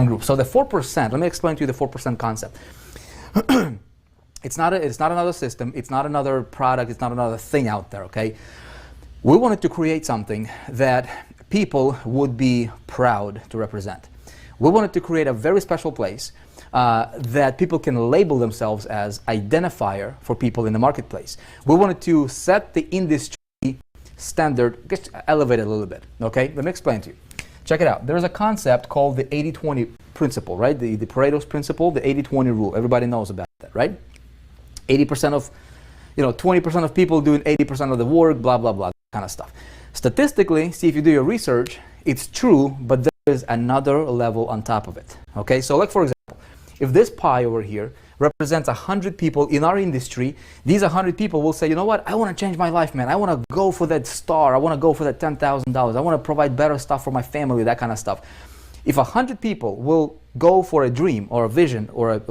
group. So the 4%, let me explain to you the 4% concept. It's not another system, it's not another product, it's not another thing out there, okay? We wanted to create something that people would be proud to represent. We wanted to create a very special place that people can label themselves as identifier for people in the marketplace. We wanted to set the industry standard, just elevate it a little bit, okay? Let me explain to you. Check it out. There's a concept called the 80-20 principle, right? The Pareto's principle, the 80-20 rule. Everybody knows about that, right? 80% of, 20% of people doing 80% of the work, blah, blah, blah, kind of stuff. Statistically, see if you do your research, it's true, but there is another level on top of it, okay? So like for example, if this pie over here represents 100 people in our industry, these 100 people will say, you know what, I want to change my life, man. I want to go for that star. I want to go for that $10,000. I want to provide better stuff for my family, that kind of stuff. If 100 people will go for a dream or a vision or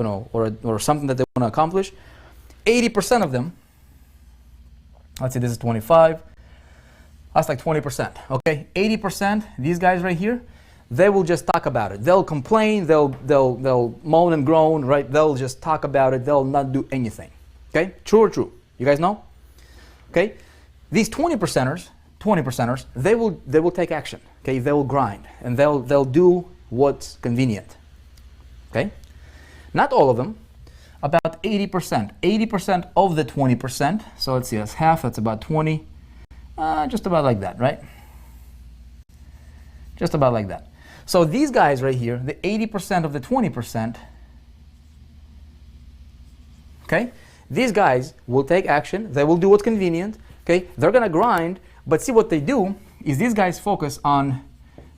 or something that they want to accomplish, 80% of them, let's say this is 25, that's like 20%, okay? 80%, these guys right here, they will just talk about it. They'll complain, they'll moan and groan, right? They'll just talk about it, they'll not do anything, okay? True or true? You guys know? Okay? These 20%ers, they will take action, okay? They will grind, and they'll do what's convenient, okay? Not all of them, about 80%. 80% of the 20%, so let's see, that's half, that's about 20, just about like that, right? Just about like that. So these guys right here, the 80% of the 20%, okay? These guys will take action, they will do what's convenient, okay? They're gonna grind, but see what they do is these guys focus on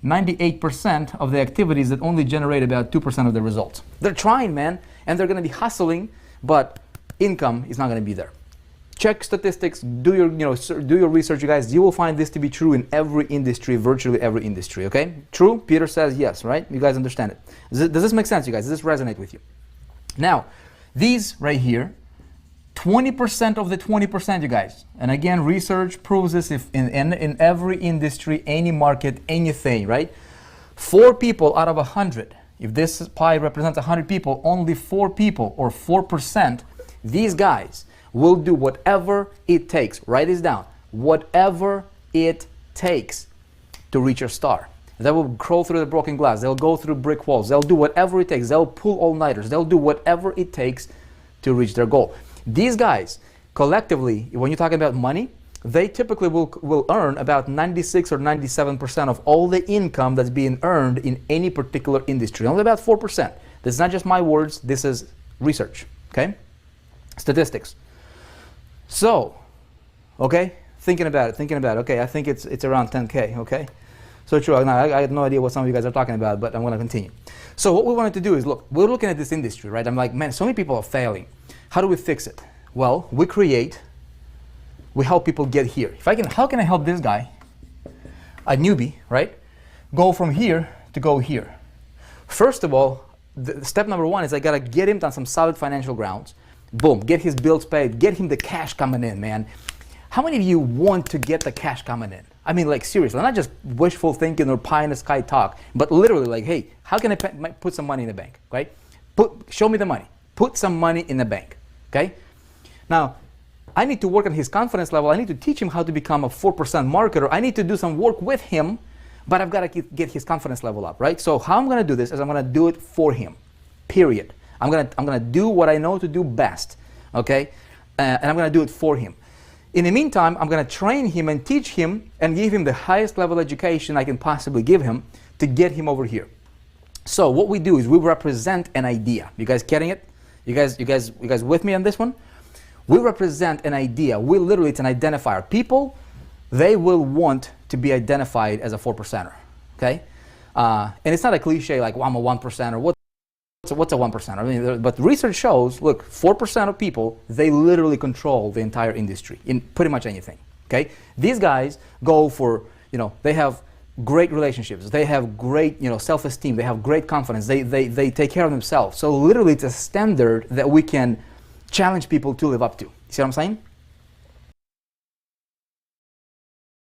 98% of the activities that only generate about 2% of the results. They're trying, man, and they're gonna be hustling, but income is not gonna be there. Check statistics, do your research, you guys. You will find this to be true in every industry, virtually every industry, okay? True? Peter says yes, right? You guys understand it. Does this make sense, you guys? Does this resonate with you? Now, these right here, 20% of the 20%, you guys. And again, research proves this if in every industry, any market, anything, right? 4 people out of 100. If this pie represents 100 people, only 4 people or 4%, these guys will do whatever it takes. Write this down. Whatever it takes to reach your star. They will crawl through the broken glass. They'll go through brick walls. They'll do whatever it takes. They'll pull all-nighters. They'll do whatever it takes to reach their goal. These guys, collectively, when you're talking about money, they typically will earn about 96 or 97% of all the income that's being earned in any particular industry. Only about 4%. This is not just my words. This is research, okay? Statistics. So, okay, thinking about it, okay, I think it's around 10K, okay? So true, now I have no idea what some of you guys are talking about, but I'm gonna continue. So what we wanted to do is, look, we're looking at this industry, right? I'm like, man, so many people are failing. How do we fix it? Well, we help people get here. How can I help this guy, a newbie, right, go from here to go here? First of all, step number 1 is I gotta get him on some solid financial grounds. Boom, get his bills paid, get him the cash coming in, man. How many of you want to get the cash coming in? I mean, like, seriously, not just wishful thinking or pie in the sky talk, but literally like, hey, how can I put some money in the bank, right? Show me the money. Put some money in the bank, okay? Now, I need to work on his confidence level. I need to teach him how to become a 4% marketer. I need to do some work with him, but I've got to get his confidence level up, right? So how I'm going to do this is I'm going to do it for him, period. I'm gonna do what I know to do best, okay? And I'm gonna do it for him. In the meantime, I'm gonna train him and teach him and give him the highest level education I can possibly give him to get him over here. So what we do is we represent an idea. You guys getting it? You guys with me on this one? We represent an idea. It's an identifier. People, they will want to be identified as a 4%er, okay? And it's not a cliche like, well, I'm a 1%er. What's a 1%? I mean, but research shows, look, 4% of people, they literally control the entire industry in pretty much anything, okay? These guys go for, they have great relationships, they have great, self-esteem, they have great confidence, they take care of themselves. So literally it's a standard that we can challenge people to live up to. You see what I'm saying?